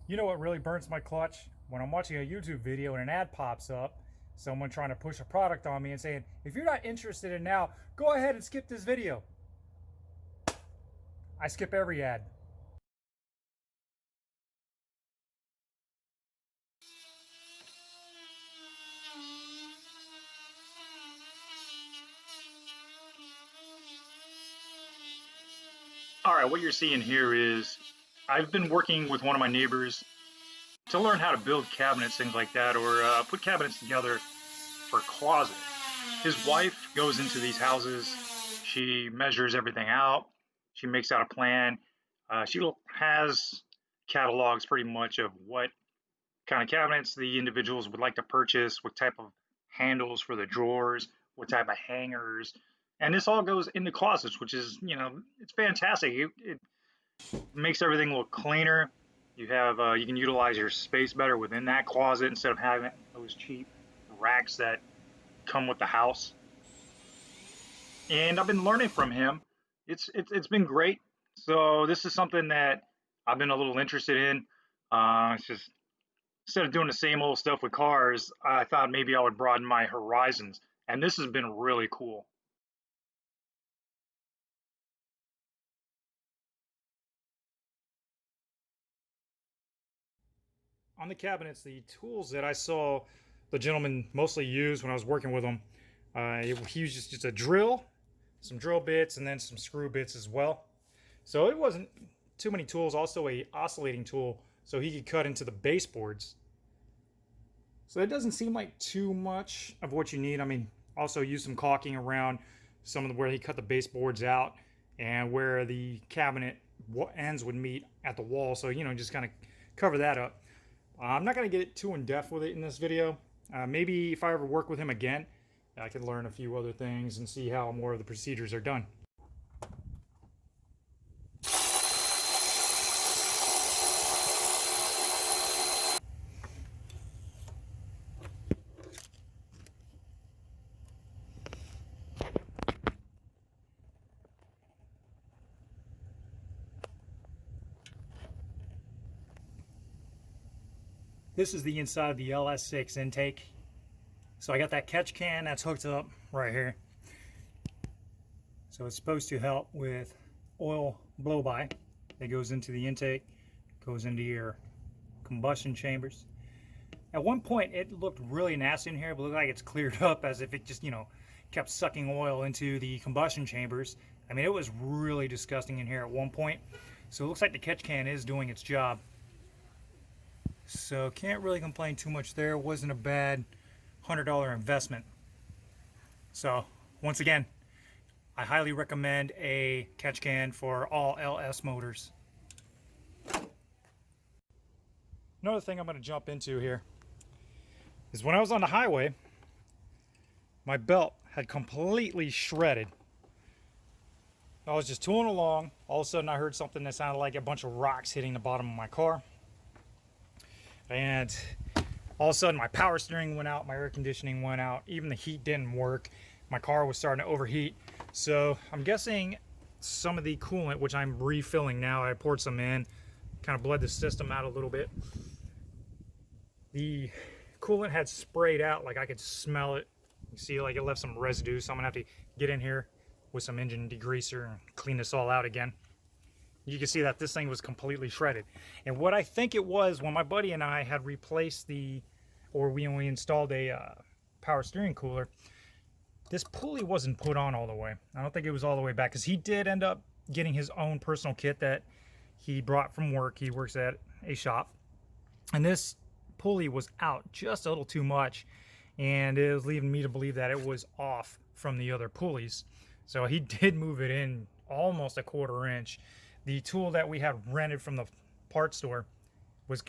You know what really burns my clutch? When I'm watching a YouTube video and an ad pops up, someone trying to push a product on me and saying, if you're not interested in now, go ahead and skip this video. I skip every ad. All right, what you're seeing here is I've been working with one of my neighbors to learn how to build cabinets, things like that, or put cabinets together for a closet. His wife goes into these houses, she measures everything out, she makes out a plan. She has catalogs pretty much of what kind of cabinets the individuals would like to purchase, what type of handles for the drawers, what type of hangers. And this all goes into closets, which is, it's fantastic. It makes everything look cleaner. You can utilize your space better within that closet instead of having those cheap racks that come with the house. And I've been learning from him. It's been great. So this is something that I've been a little interested in. It's just instead of doing the same old stuff with cars, I thought maybe I would broaden my horizons. And this has been really cool. On the cabinets, the tools that I saw the gentleman mostly use when I was working with him, he used just a drill, some drill bits, and then some screw bits as well. So it wasn't too many tools. Also a oscillating tool so he could cut into the baseboards. So it doesn't seem like too much of what you need. I mean, also use some caulking around some of where he cut the baseboards out and where the cabinet ends would meet at the wall. So, just kind of cover that up. I'm not going to get too in depth with it in this video. Maybe if I ever work with him again, I can learn a few other things and see how more of the procedures are done. This is the inside of the LS6 intake. So I got that catch can that's hooked up right here. So it's supposed to help with oil blow-by that goes into the intake, goes into your combustion chambers. At one point it looked really nasty in here, but it looked like it's cleared up as if it just, kept sucking oil into the combustion chambers. I mean, it was really disgusting in here at one point. So it looks like the catch can is doing its job. So can't really complain too much there. Wasn't a bad $100 investment. So once again, I highly recommend a catch can for all LS motors. Another thing I'm going to jump into here is when I was on the highway, my belt had completely shredded. I was just tooling along. All of a sudden I heard something that sounded like a bunch of rocks hitting the bottom of my car. And all of a sudden my power steering went out, my air conditioning went out, even the heat didn't work. My car was starting to overheat. So I'm guessing some of the coolant, which I'm refilling now, I poured some in, kind of bled the system out a little bit. The coolant had sprayed out, like I could smell it. You see, like it left some residue, so I'm gonna have to get in here with some engine degreaser and clean this all out again. You can see that this thing was completely shredded. And what I think it was, when my buddy and I had replaced we installed a power steering cooler, this pulley wasn't put on all the way. I don't think it was all the way back, because he did end up getting his own personal kit that he brought from work. He works at a shop. And this pulley was out just a little too much, and it was leaving me to believe that it was off from the other pulleys. So he did move it in almost a 1/4 inch. The tool that we had rented from the parts store was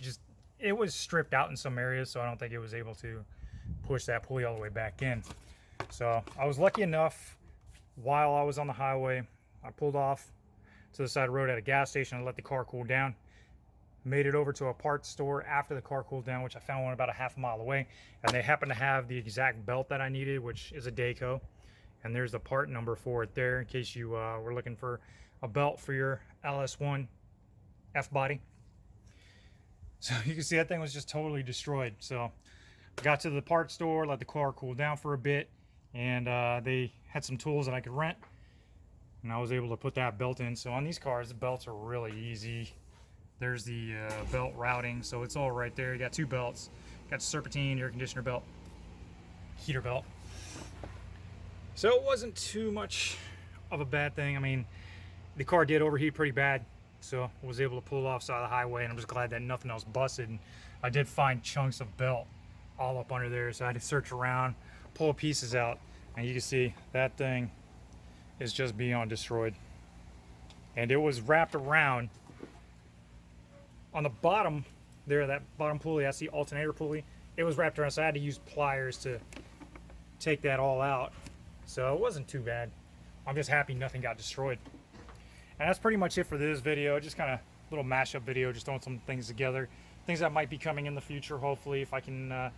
it was stripped out in some areas, so I don't think it was able to push that pulley all the way back in. So I was lucky enough, while I was on the highway, I pulled off to the side of the road at a gas station and let the car cool down. Made it over to a parts store after the car cooled down, which I found one about a ½ mile away, and they happened to have the exact belt that I needed, which is a Dayco. And there's the part number for it there, in case you were looking for a belt for your LS1 F-body. So you can see that thing was just totally destroyed. So got to the parts store, let the car cool down for a bit, and they had some tools that I could rent, and I was able to put that belt in. So on these cars, the belts are really easy. There's the belt routing, so it's all right there. You got two belts. Got the serpentine, air conditioner belt, heater belt. So it wasn't too much of a bad thing. I mean, the car did overheat pretty bad, so I was able to pull off side of the highway, and I'm just glad that nothing else busted. And I did find chunks of belt all up under there, so I had to search around, pull pieces out, and you can see that thing is just beyond destroyed. And it was wrapped around on the bottom there, that bottom pulley, that's the alternator pulley. It was wrapped around, so I had to use pliers to take that all out. So it wasn't too bad. I'm just happy nothing got destroyed. And that's pretty much it for this video. Just kind of little mashup video, just throwing some things together. Things that might be coming in the future, hopefully, if I can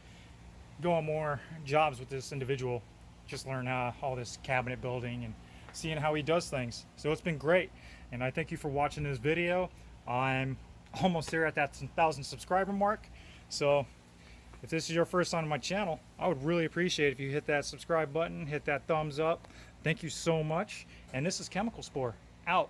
go on more jobs with this individual. Just learn all this cabinet building and seeing how he does things. So it's been great. And I thank you for watching this video. I'm almost there at that 1,000 subscriber mark. So if this is your first time on my channel, I would really appreciate it if you hit that subscribe button, hit that thumbs up. Thank you so much. And this is Chemical Spore, out.